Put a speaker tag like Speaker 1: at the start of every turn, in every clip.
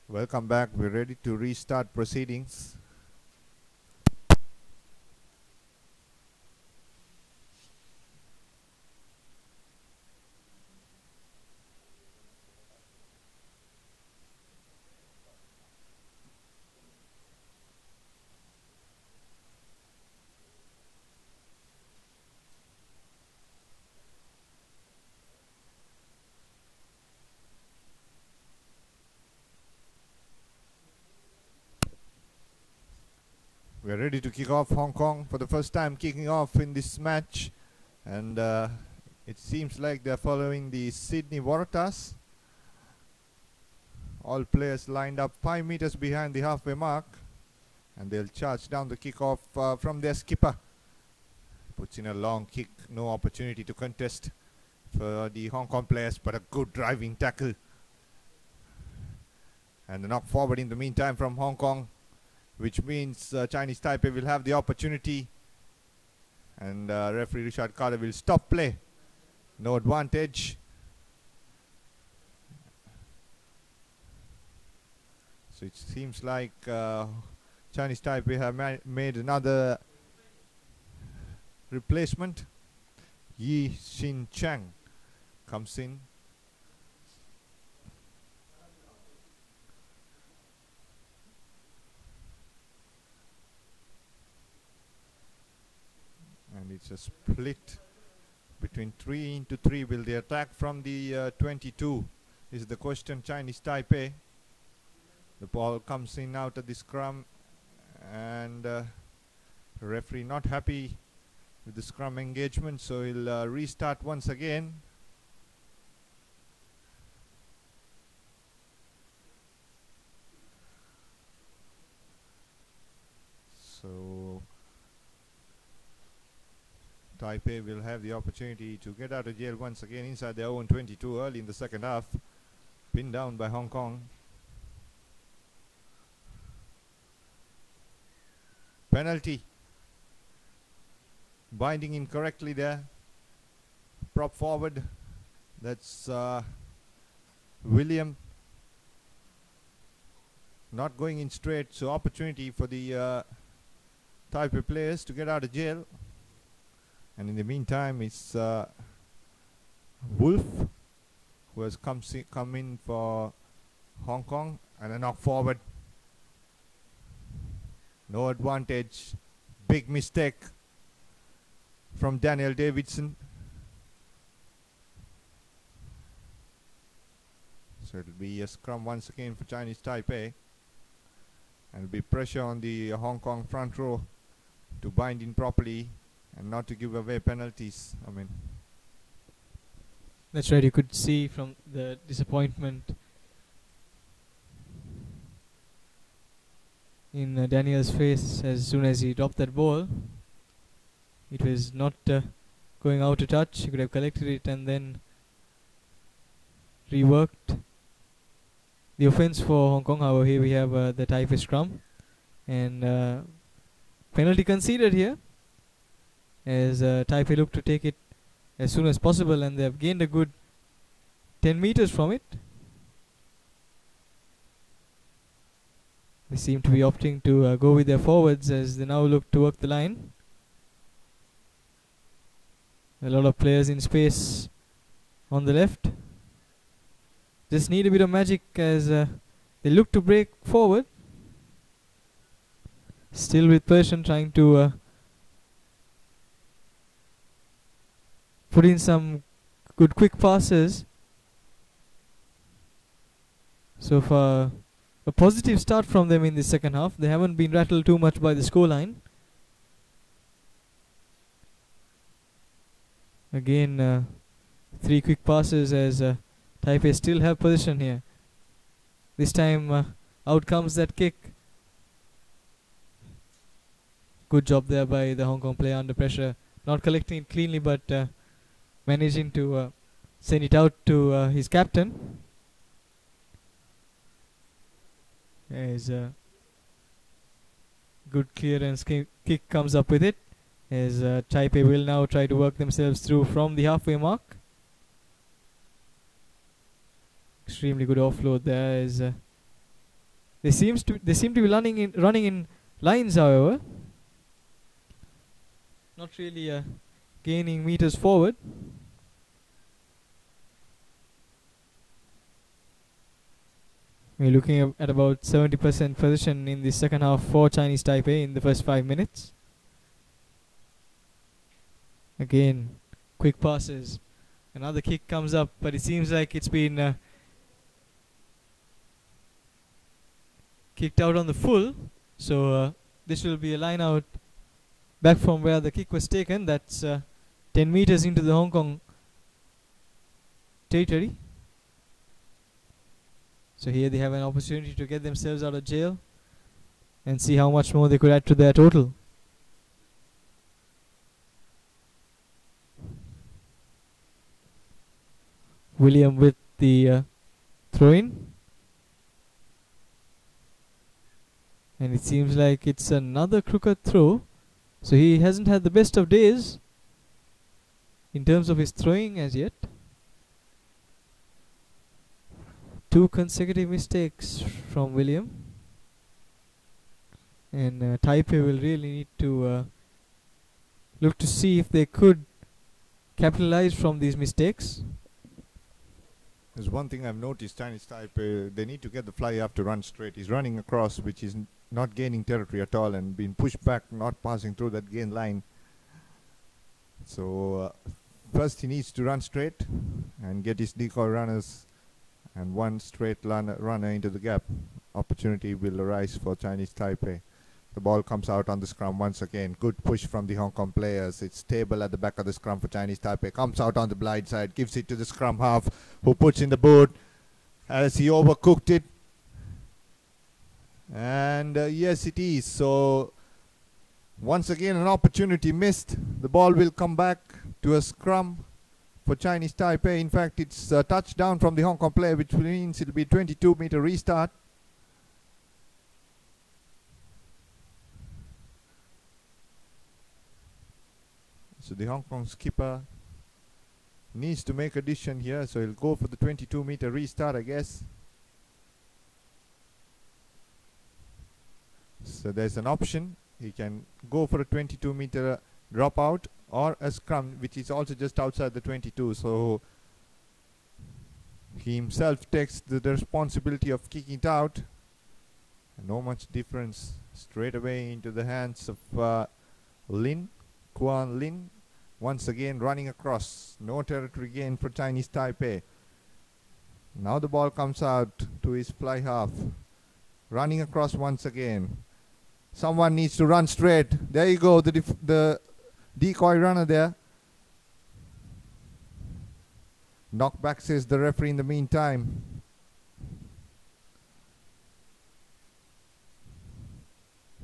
Speaker 1: Welcome back. We're ready to restart proceedings. We're ready to kick off. Hong Kong for the first time kicking off in this match, and it seems like they're following the Sydney Waratahs. All players lined up 5 meters behind the halfway mark, and they'll charge down the kickoff from their skipper. Puts in a long kick, no opportunity to contest for the Hong Kong players, but a good driving tackle. And a knock forward in the meantime from Hong Kong, which means Chinese Taipei will have the opportunity, and referee Richard Carter will stop play. No advantage. So it seems like Chinese Taipei have made another replacement. Yi Xin Chang comes in. And it's a split between 3 into 3. Will they attack from the 22 is the question. Chinese Taipei. The ball comes in out of the scrum, and referee not happy with the scrum engagement, so he'll restart once again. So Taipei will have the opportunity to get out of jail once again inside their own 22 early in the second half. Pinned down by Hong Kong. Penalty. Binding incorrectly there. Prop forward. That's William. Not going in straight, so opportunity for the Taipei players to get out of jail. And in the meantime, it's Wolf who has come in for Hong Kong, and a knock forward. No advantage. Big mistake from Daniel Davidson. So it'll be a scrum once again for Chinese Taipei. And it'll be pressure on the Hong Kong front row to bind in properly and not to give away penalties. I mean,
Speaker 2: that's right. You could see from the disappointment in Daniel's face as soon as he dropped that ball. It was not going out to touch. He could have collected it and then reworked the offense for Hong Kong. However, here we have the Taipei scrum, and penalty conceded here, as Taipei look to take it as soon as possible, and they have gained a good 10 meters from it. They seem to be opting to go with their forwards as they now look to work the line. A lot of players in space on the left. Just need a bit of magic as they look to break forward. Still with Persson trying to put in some good quick passes. So far, a positive start from them in the second half. They haven't been rattled too much by the scoreline. Again, 3 quick passes as Taipei still have position here. This time, out comes that kick. Good job there by the Hong Kong player under pressure. Not collecting it cleanly, but managing to send it out to his captain. As good clearance kick comes up with it, as Taipei will now try to work themselves through from the halfway mark. Extremely good offload there as They seem to be running in lines, however, not really gaining meters forward. We're looking at about 70% position in the second half for Chinese Taipei in the first 5 minutes. Again, quick passes. Another kick comes up, but it seems like it's been kicked out on the full. So this will be a line out back from where the kick was taken. That's 10 meters into the Hong Kong territory. So here they have an opportunity to get themselves out of jail and see how much more they could add to their total. William with the throw-in. And it seems like it's another crooked throw. So he hasn't had the best of days in terms of his throwing as yet. 2 consecutive mistakes from William. And Taipei will really need to look to see if they could capitalize from these mistakes.
Speaker 1: There's one thing I've noticed, Chinese Taipei, they need to get the fly half to run straight. He's running across, which is not gaining territory at all, and being pushed back, not passing through that gain line. So first he needs to run straight and get his decoy runners and one straight runner into the gap. Opportunity will arise for Chinese Taipei. The ball comes out on the scrum once again. Good push from the Hong Kong players. It's stable at the back of the scrum for Chinese Taipei. Comes out on the blind side, gives it to the scrum half, who puts in the boot as he overcooked it. And yes, it is. So once again, an opportunity missed. The ball will come back to a scrum for Chinese Taipei. In fact, it's a touchdown from the Hong Kong player, which means it'll be 22-meter restart. So the Hong Kong skipper needs to make a decision here. So he'll go for the 22-meter restart, I guess. So there's an option. He can go for a 22-meter dropout or a scrum, which is also just outside the 22. So he himself takes the responsibility of kicking it out. No much difference. Straight away into the hands of Kuan Lin. Once again running across. No territory gain for Chinese Taipei. Now the ball comes out to his fly half. Running across once again. Someone needs to run straight. There you go, the decoy runner there. Knockback, says the referee in the meantime.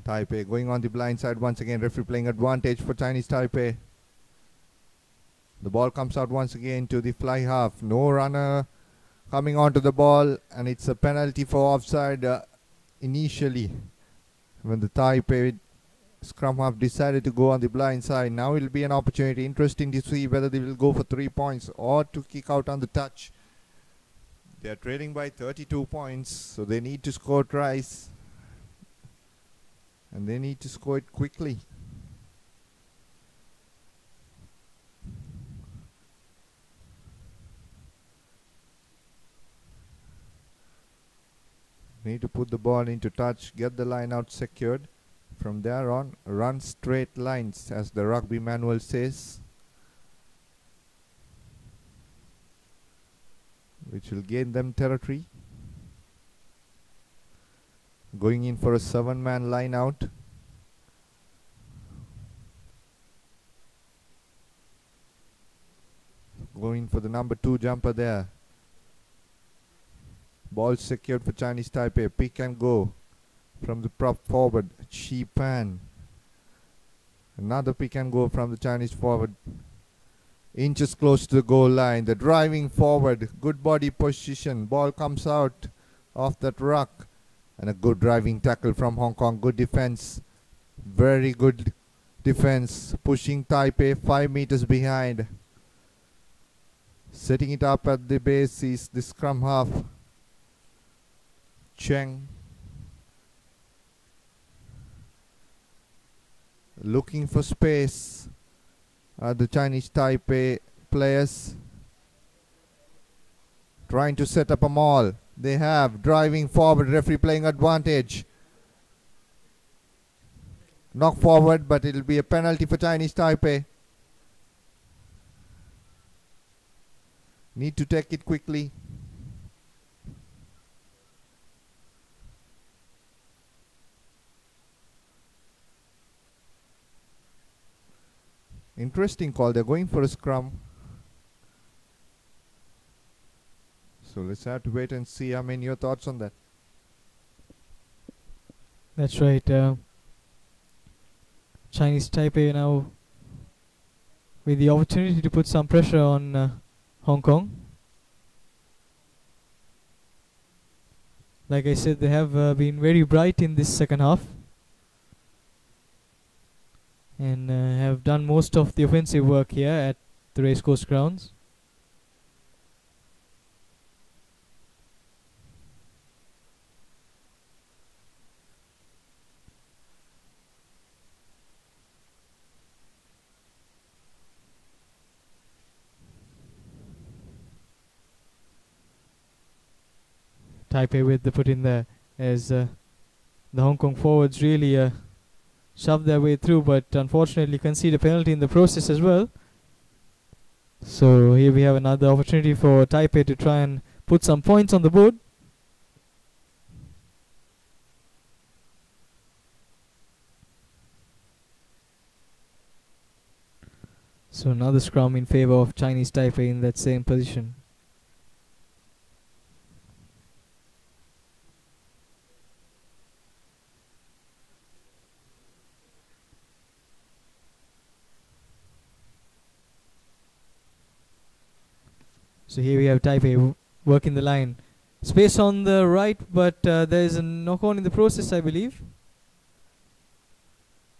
Speaker 1: Taipei going on the blind side once again. Referee playing advantage for Chinese Taipei. The ball comes out once again to the fly half. No runner coming onto the ball, and it's a penalty for offside initially when the Taipei scrum half decided to go on the blind side. Now it will be an opportunity. Interesting to see whether they will go for 3 points or to kick out on the touch. They are trailing by 32 points, so they need to score tries. And they need to score it quickly. Need to put the ball into touch, get the line out secured. From there on, run straight lines, as the rugby manual says, which will gain them territory. Going in for a 7-man line out. Going for the number 2 jumper there. Ball secured for Chinese Taipei. Pick and go from the prop forward, Chi Pan. Another pick and go from the Chinese forward. Inches close to the goal line. The driving forward. Good body position. Ball comes out off that ruck. And a good driving tackle from Hong Kong. Good defense. Very good defense. Pushing Taipei 5 meters behind. Setting it up at the base is the scrum half, Cheng. looking for space. The Chinese Taipei players trying to set up a maul. They have driving forward, referee playing advantage. Knock forward, but it'll be a penalty for Chinese Taipei. Need to take it quickly. Interesting call. They're going for a scrum. So let's have to wait and see. I mean, your thoughts on that?
Speaker 2: That's right. Chinese Taipei now with the opportunity to put some pressure on Hong Kong. Like I said, they have been very bright in this second half and have done most of the offensive work here at the racecourse grounds. Taipei with the put in there as the Hong Kong forwards really shoved their way through, but unfortunately concede a penalty in the process as well. So here we have another opportunity for Taipei to try and put some points on the board. So another scrum in favor of Chinese Taipei in that same position. So here we have Taipei working the line. Space on the right, but there is a knock-on in the process, I believe.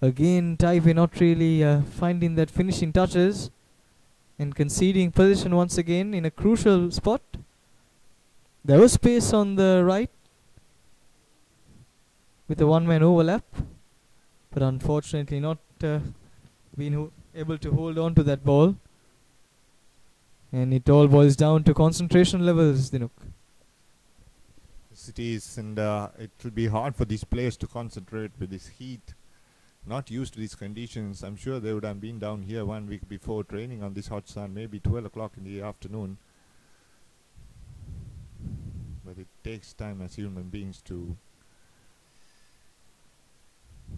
Speaker 2: Again, Taipei not really finding that finishing touches and conceding position once again in a crucial spot. There was space on the right with a one-man overlap, but unfortunately not being able to hold on to that ball. And it all boils down to concentration levels, Dinuk.
Speaker 1: Yes, it is, and it will be hard for these players to concentrate with this heat. Not used to these conditions. I'm sure they would have been down here 1 week before training on this hot sun, maybe 12 o'clock in the afternoon. But it takes time as human beings to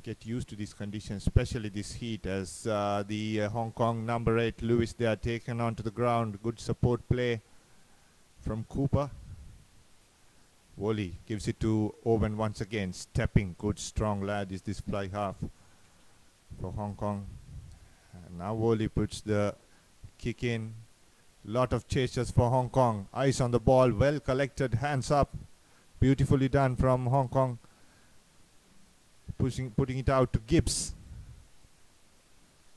Speaker 1: get used to these conditions, especially this heat, as the Hong Kong number 8 Lewis, they are taken onto the ground. Good support play from Cooper. Woolley gives it to Owen once again, stepping. Good strong lad is this fly half for Hong Kong. And now Woolley puts the kick in. Lot of chasers for Hong Kong. Eyes on the ball, well collected, hands up. Beautifully done from Hong Kong. Putting it out to Gibbs.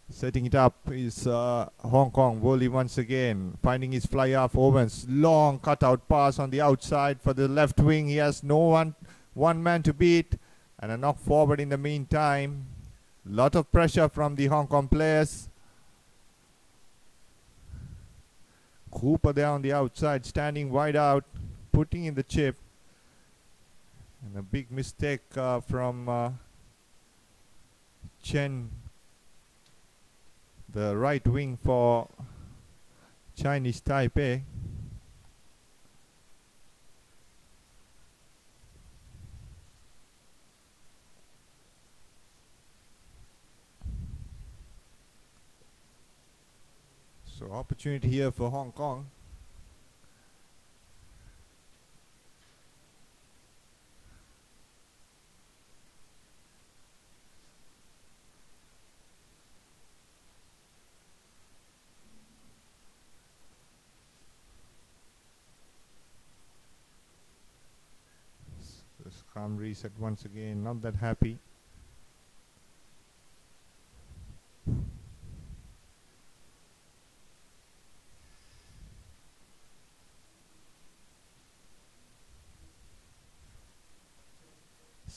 Speaker 1: Setting it up is Hong Kong. Woolley once again finding his fly off. Owens, long cutout pass on the outside for the left wing. He has no one man to beat, and a knock forward in the meantime. Lot of pressure from the Hong Kong players. Cooper there on the outside, standing wide out, putting in the chip. And a big mistake from Chen, the right wing for Chinese Taipei. So opportunity here for Hong Kong. The scrum reset once again, not that happy.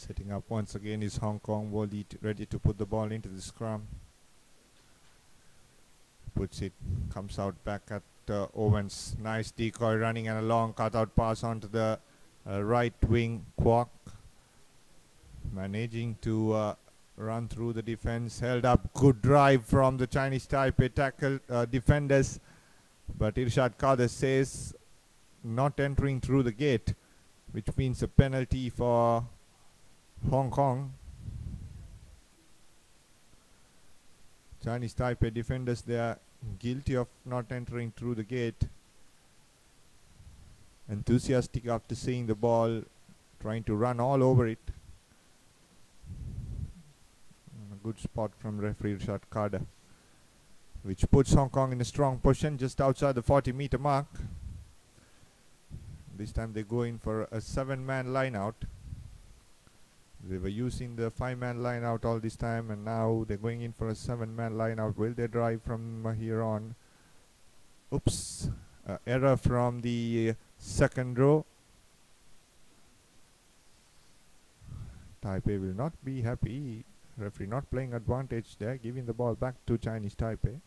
Speaker 1: Setting up once again is Hong Kong. Wally ready to put the ball into the scrum. Puts it, comes out back at Owens. Nice decoy running and a long cutout pass onto the right wing. Kwok managing to run through the defense. Held up. Good drive from the Chinese Taipei tackle defenders. But Irshad Kader says not entering through the gate, which means a penalty for Hong Kong. Chinese Taipei defenders, they are guilty of not entering through the gate. Enthusiastic after seeing the ball, trying to run all over it. A good spot from referee Irshad Kader, which puts Hong Kong in a strong position just outside the 40-meter mark. This time they go in for a 7-man line out. They were using the 5-man line out all this time, and now they're going in for a 7-man line out. Will they drive from here on? Oops. Error from the second row. Taipei will not be happy. Referee not playing advantage there, giving the ball back to Chinese Taipei.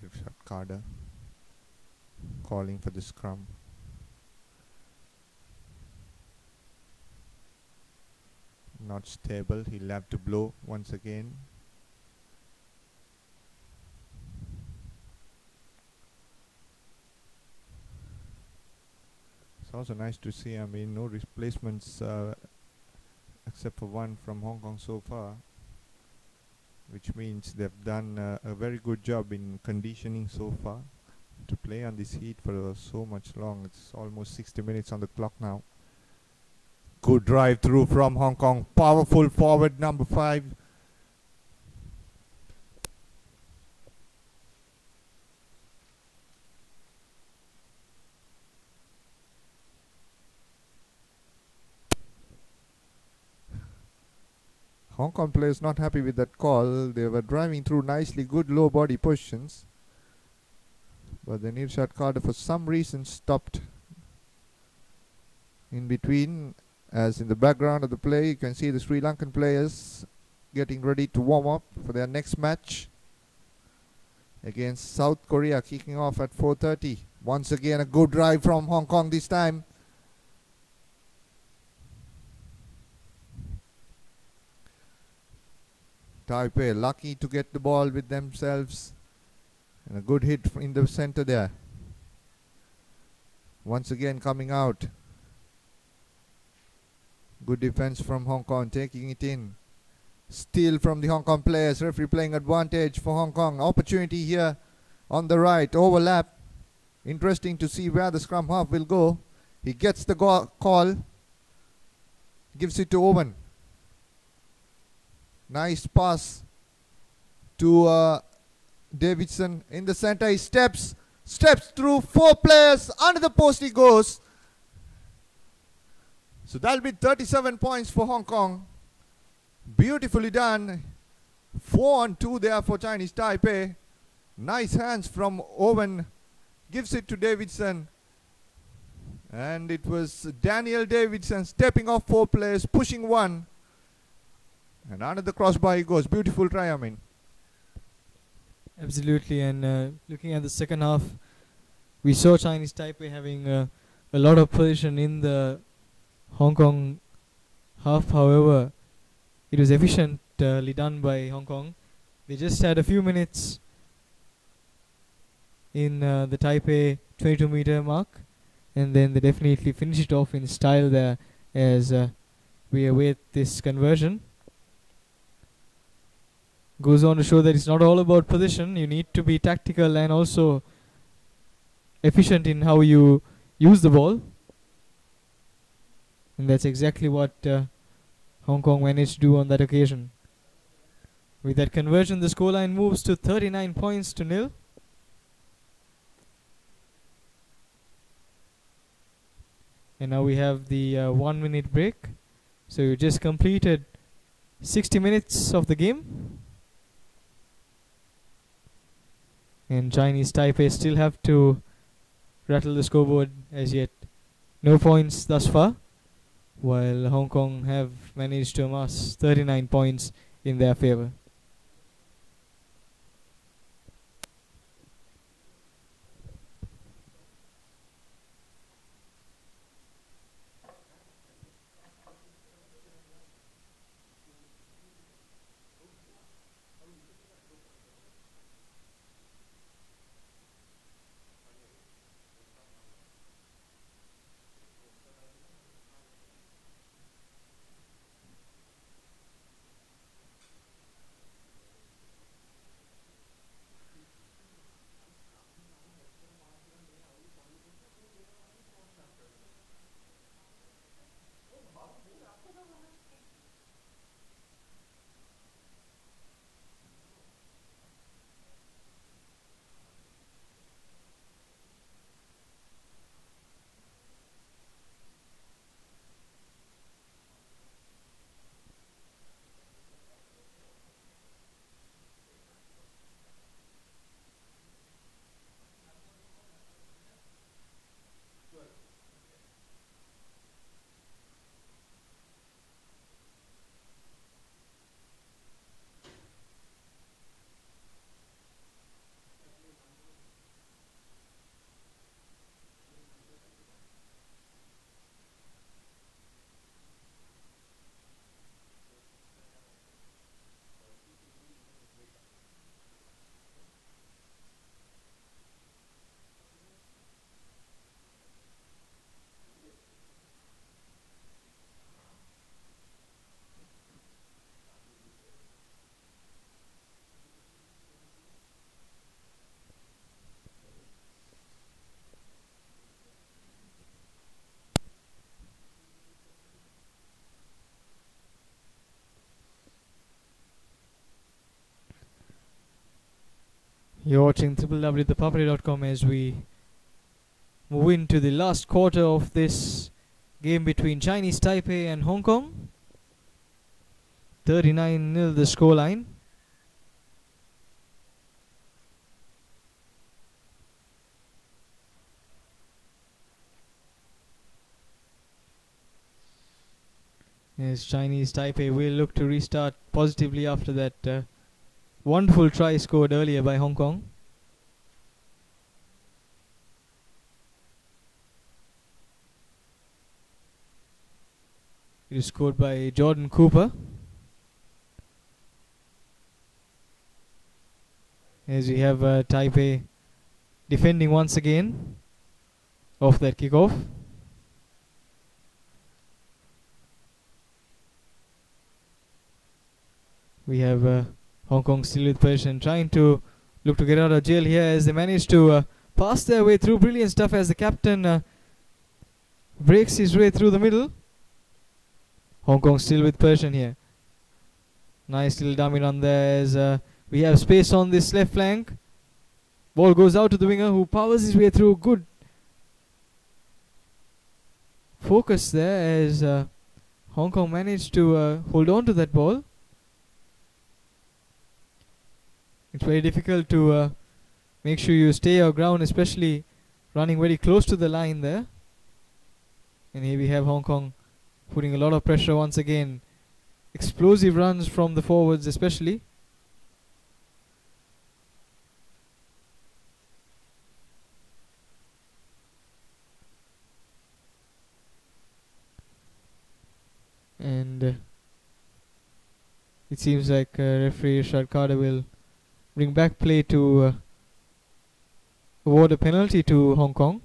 Speaker 1: Irshad Kader calling for the scrum. Not stable, he'll have to blow once again. It's also nice to see, I mean, no replacements except for one from Hong Kong so far, which means they've done a very good job in conditioning so far to play on this heat for so much long. It's almost 60 minutes on the clock now. Good drive through from Hong Kong. Powerful forward number 5. Hong Kong players not happy with that call. They were driving through nicely, good low body positions. But then Irshad Kader for some reason stopped in between. As in the background of the play, you can see the Sri Lankan players getting ready to warm up for their next match against South Korea, kicking off at 4:30. Once again, a good drive from Hong Kong this time. Taipei lucky to get the ball with themselves, and a good hit in the center there. Once again coming out. Good defense from Hong Kong, taking it in. Steal from the Hong Kong players. Referee playing advantage for Hong Kong. Opportunity here on the right. Overlap. Interesting to see where the scrum half will go. He gets the call. Gives it to Owen. Nice pass to Davidson in the center. He steps through 4 players. Under the post he goes. So that'll be 37 points for Hong Kong. Beautifully done. 4-2 there for Chinese Taipei. Nice hands from Owen. Gives it to Davidson. And it was Daniel Davidson stepping off 4 players, pushing 1. And under the crossbar he goes. Beautiful try, I mean.
Speaker 2: Absolutely. And looking at the second half, we saw Chinese Taipei having a lot of position in the Hong Kong half. However, it was efficiently done by Hong Kong. They just had a few minutes in the Taipei 22-meter mark, and then they definitely finished it off in style there as we await this conversion. Goes on to show that it's not all about position. You need to be tactical and also efficient in how you use the ball. And that's exactly what Hong Kong managed to do on that occasion. With that conversion, the scoreline moves to 39 points to 0. And now we have the 1 minute break So you just completed 60 minutes of the game, and Chinese Taipei still have to rattle the scoreboard as yet. No points thus far, while Hong Kong have managed to amass 39 points in their favor. You're watching www.thepuppet.com as we move into the last quarter of this game between Chinese Taipei and Hong Kong. 39-0 the scoreline. As Chinese Taipei will look to restart positively after that wonderful try scored earlier by Hong Kong. It is scored by Jordan Cooper. As we have Taipei defending once again off that kickoff. We have Hong Kong still with possession, trying to look to get out of jail here as they manage to pass their way through. Brilliant stuff as the captain breaks his way through the middle. Hong Kong still with possession here. Nice little dummy run there as we have space on this left flank. Ball goes out to the winger who powers his way through. Good focus there as Hong Kong managed to hold on to that ball. It's very difficult to make sure you stay your ground, especially running very close to the line there. And here we have Hong Kong putting a lot of pressure once again. Explosive runs from the forwards especially. And it seems like referee Richard Carter will bring back play to award a penalty to Hong Kong.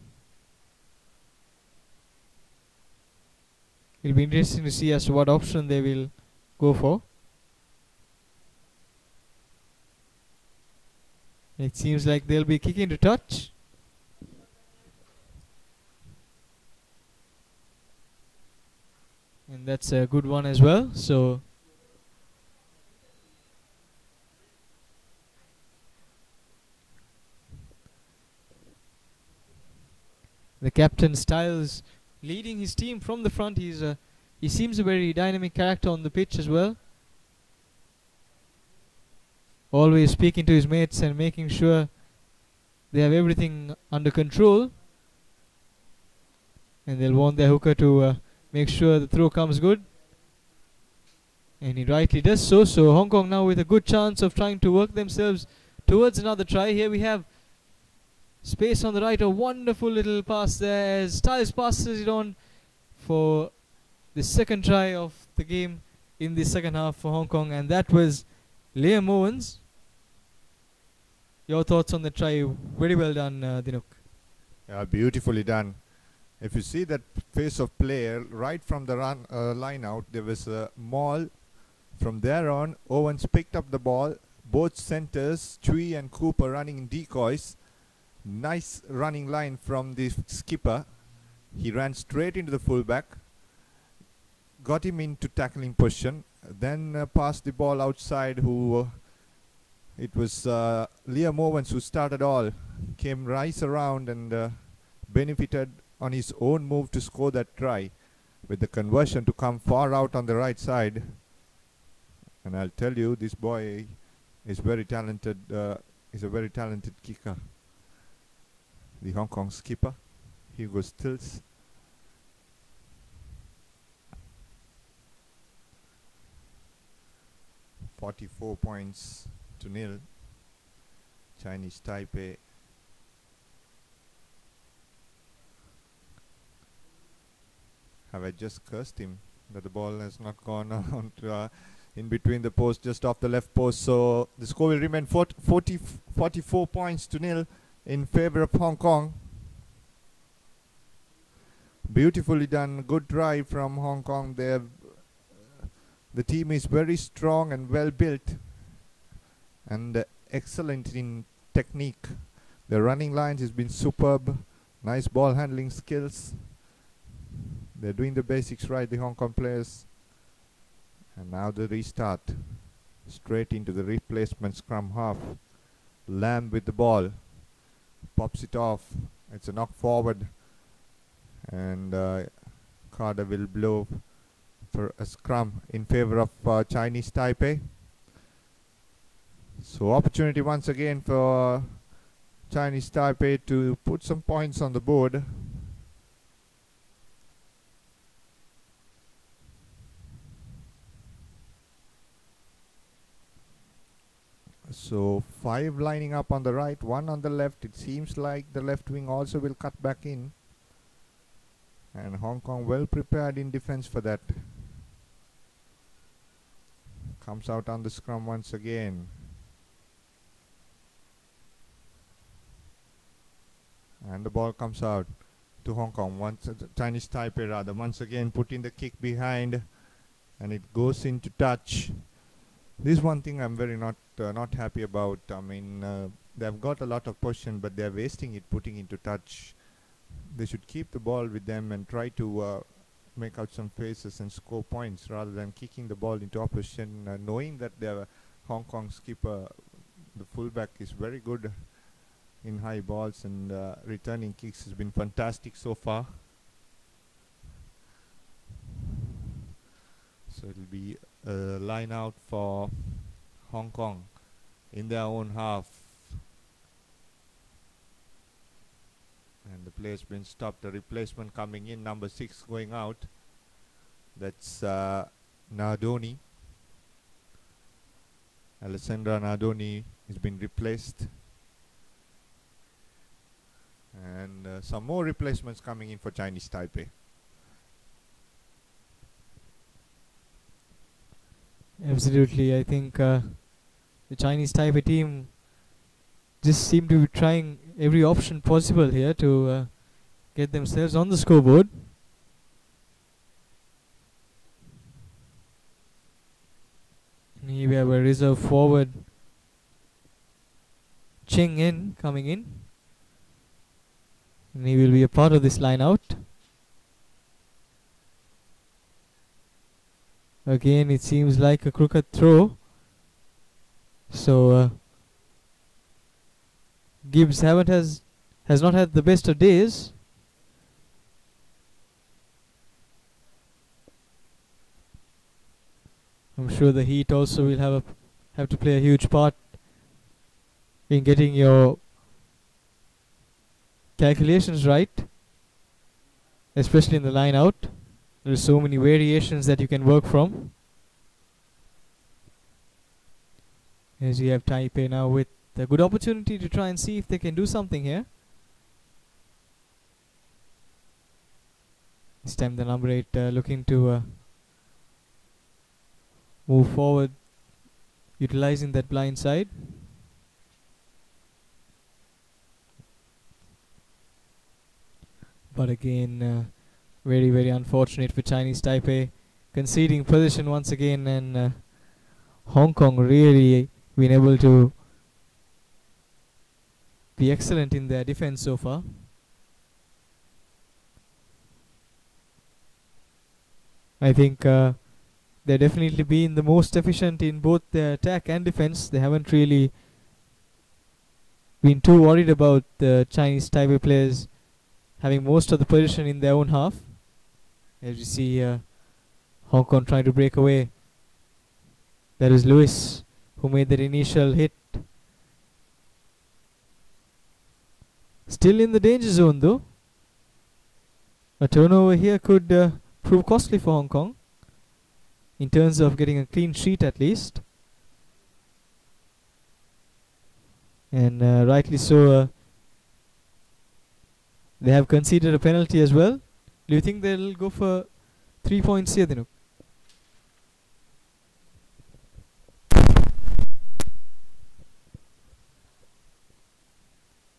Speaker 2: It'll be interesting to see as to what option they will go for. It seems like they'll be kicking to touch. And that's a good one as well. So the captain Styles leading his team from the front. He He seems a very dynamic character on the pitch as well. Always speaking to his mates and making sure they have everything under control. And they'll want their hooker to make sure the throw comes good. And he rightly does so. So Hong Kong now with a good chance of trying to work themselves towards another try. Here we have space on the right. A wonderful little pass there as Styles passes it on for the second try of the game in the second half for Hong Kong. And that was Liam Owens. Your thoughts on the try? Very well done, Dinuk.
Speaker 1: Yeah, beautifully done. If you see that face of play right from the line out, there was a maul. From there on, Owens picked up the ball. Both centers, Chui and Cooper, running in decoys. Nice running line from the skipper. He ran straight into the fullback, got him into tackling position, then passed the ball outside. It was Liam Owens who started all, came right around and benefited on his own move to score that try, with the conversion to come far out on the right side. And I'll tell you, this boy is very talented. Is a very talented kicker. The Hong Kong skipper, Hugo Stills. $44 points to nil. Chinese Taipei. Have I just cursed him that the ball has not gone on to, in between the post, just off the left post? So the score will remain 44 points to nil in favor of Hong Kong. Beautifully done, good drive from Hong Kong there. The team is very strong and well built and excellent in technique. The running lines has been superb. Nice ball handling skills. They're doing the basics right, the Hong Kong players. And now the restart. Straight into the replacement scrum half. Lamb with the ball. Pops it off. It's a knock forward. And Carter will blow for a scrum in favor of Chinese Taipei. So opportunity once again for Chinese Taipei to put some points on the board. So 5 lining up on the right, 1 on the left. It seems like the left wing also will cut back in. And Hong Kong well prepared in defense for that. Comes out on the scrum once again. And the ball comes out to Hong Kong. Chinese Taipei rather. Once again putting the kick behind. And it goes into touch. This is one thing I'm very not happy about. I mean, they've got a lot of possession, but they're wasting it putting into touch. They should keep the ball with them and try to make out some faces and score points rather than kicking the ball into opposition, knowing that their Hong Kong skipper, the fullback, is very good in high balls and returning kicks has been fantastic so far. So it'll be a line out for Hong Kong in their own half. And the player's been stopped. The replacement coming in, number 6 going out. That's Nardoni. Alessandra Nardoni has been replaced. And some more replacements coming in for Chinese Taipei.
Speaker 2: Absolutely, I think the Chinese Taipei team just seem to be trying every option possible here to get themselves on the scoreboard. Here we have a reserve forward, Cheng In, coming in. And he will be a part of this line out. Again, it seems like a crooked throw. So Gibbs has not had the best of days. I'm sure the heat also will have to play a huge part in getting your calculations right, especially in the line out. There are so many variations that you can work from. As you have Taipei now with a good opportunity to try and see if they can do something here. This time the number 8 looking to move forward, utilizing that blind side. But again, very, very unfortunate for Chinese Taipei, conceding position once again, and Hong Kong really been able to be excellent in their defense so far. I think they're definitely been the most efficient in both their attack and defense. They haven't really been too worried about the Chinese Taipei players having most of the position in their own half. As you see Hong Kong trying to break away. That is Lewis who made that initial hit. Still in the danger zone though. A turnover here could prove costly for Hong Kong in terms of getting a clean sheet at least. And rightly so, they have conceded a penalty as well. Do you think they'll go for 3 points here, Dinuk?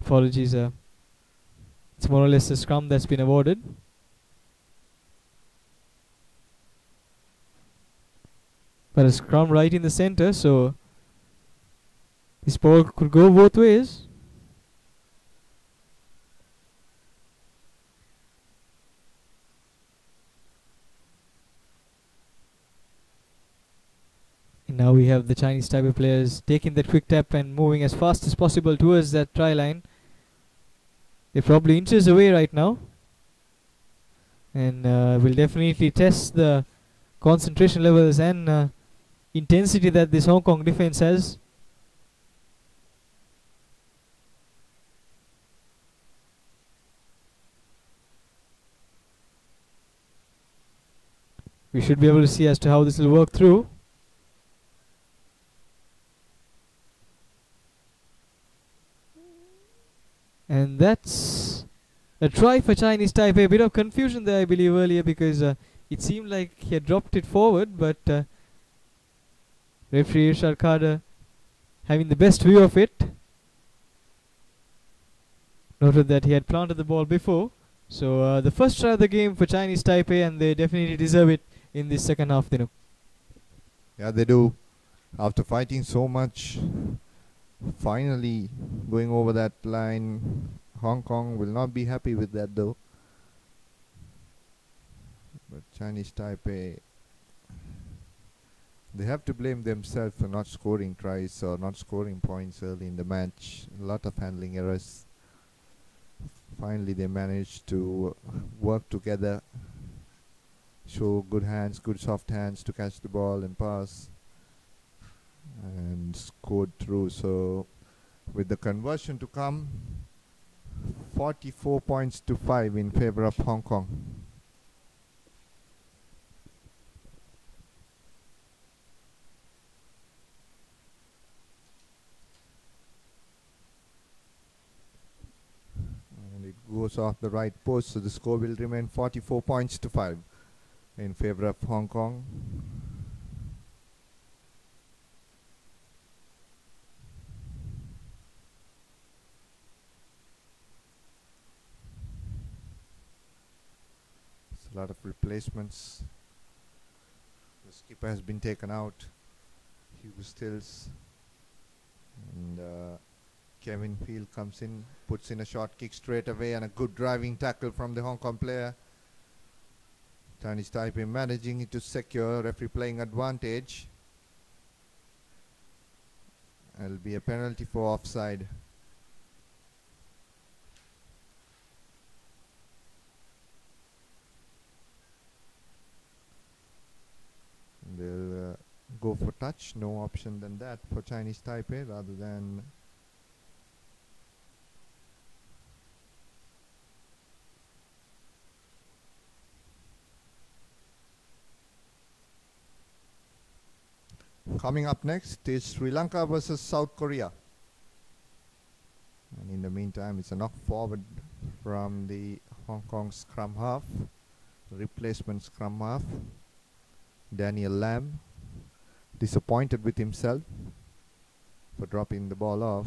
Speaker 2: Apologies, it's more or less a scrum that's been awarded. But a scrum right in the center, so this ball could go both ways. And now we have the Chinese Taipei players taking that quick tap and moving as fast as possible towards that try line. They're probably inches away right now, and will definitely test the concentration levels and intensity that this Hong Kong defense has. We should be able to see as to how this will work through. And that's a try for Chinese Taipei. A bit of confusion there, I believe, earlier, because it seemed like he had dropped it forward, but referee Irshad Khader, having the best view of it, noted that he had planted the ball before. So the first try of the game for Chinese Taipei, and they definitely deserve it in this second half, Dinu.
Speaker 1: Yeah, they do. After fighting so much, finally going over that line. Hong Kong will not be happy with that though. But Chinese Taipei, they have to blame themselves for not scoring tries or not scoring points early in the match. A lot of handling errors. Finally they managed to work together, show good hands, good soft hands to catch the ball and pass, and scored through. So with the conversion to come, 44 points to 5 in favor of Hong Kong. And it goes off the right post, so the score will remain 44 points to 5 in favor of Hong Kong. A lot of replacements. The skipper has been taken out, Hugo Stills, and Kevin Field comes in, puts in a short kick straight away, and a good driving tackle from the Hong Kong player. Chinese Taipei managing it to secure, referee playing advantage. It'll be a penalty for offside. They'll go for touch. No option than that for Chinese Taipei rather than coming up next is Sri Lanka versus South Korea. And in the meantime, it's a knock forward from the Hong Kong scrum half, replacement scrum half, Daniel Lam, disappointed with himself for dropping the ball off.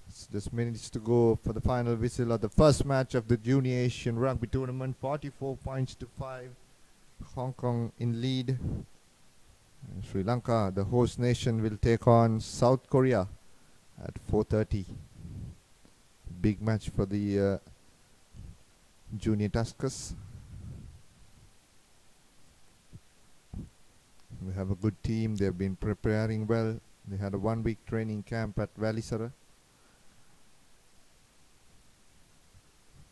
Speaker 1: It's just minutes to go for the final whistle of the first match of the Junior Asian Rugby Tournament. 44 points to 5. Hong Kong in lead. And Sri Lanka, the host nation, will take on South Korea at 4:30. Big match for the Junior Tuskers. We have a good team. They've been preparing well. They had a 1-week training camp at Valisara.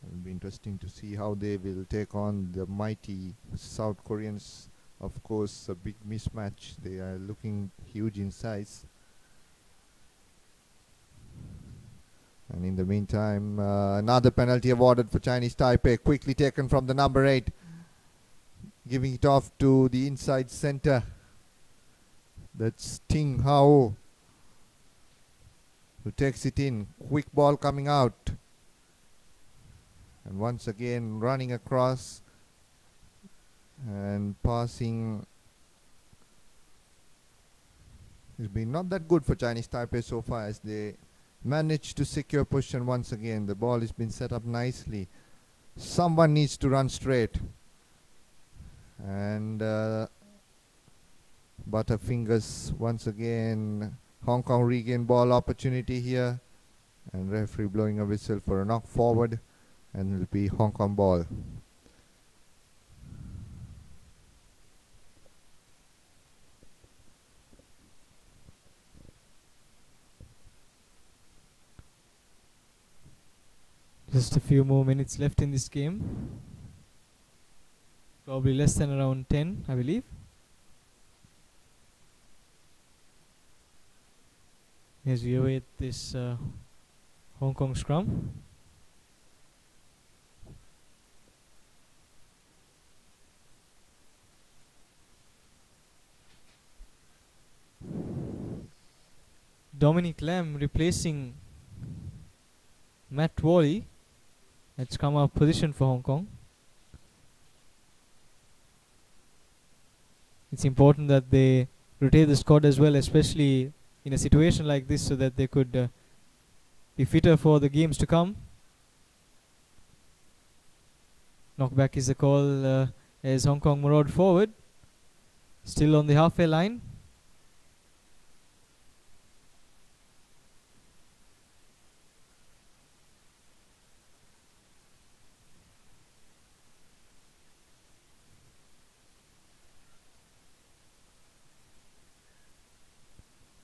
Speaker 1: It'll be interesting to see how they will take on the mighty South Koreans. Of course, a big mismatch. They are looking huge in size. And in the meantime, another penalty awarded for Chinese Taipei, quickly taken from the number 8, giving it off to the inside center. That's Ting Hao, who takes it in. Quick ball coming out. And once again running across and passing. It's been not that good for Chinese Taipei so far, as they managed to secure position once again. The ball has been set up nicely. Someone needs to run straight. And Butterfingers once again. Hong Kong regain ball opportunity here. And referee blowing a whistle for a knock forward. And it'll be Hong Kong ball.
Speaker 2: Just a few more minutes left in this game. Probably less than around 10, I believe. As we await this Hong Kong scrum. Dominic Lam replacing Matt Wally. That's come out position for Hong Kong. It's important that they rotate the squad as well, especially in a situation like this, so that they could be fitter for the games to come. Knockback is the call as Hong Kong maraud forward. Still on the halfway line.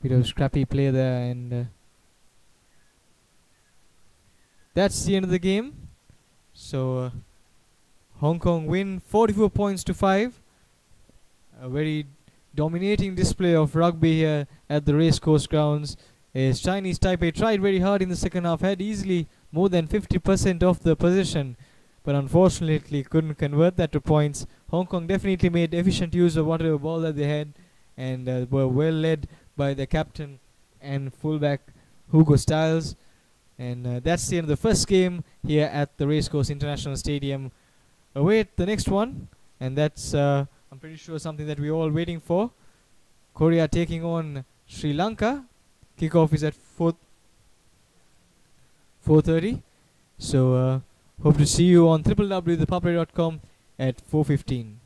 Speaker 2: Bit of scrappy play there, and that's the end of the game. So Hong Kong win 44 points to 5. A very dominating display of rugby here at the racecourse grounds. As Chinese Taipei tried very hard in the second half, had easily more than 50% of the possession, but unfortunately couldn't convert that to points. Hong Kong definitely made efficient use of whatever ball that they had, and were well led by the captain and fullback Hugo Styles. And that's the end of the first game here at the Racecourse International Stadium. Await the next one, and that's I'm pretty sure something that we're all waiting for. Korea taking on Sri Lanka. Kickoff is at 4:30. So hope to see you on www.thepuppet.com at 4:15.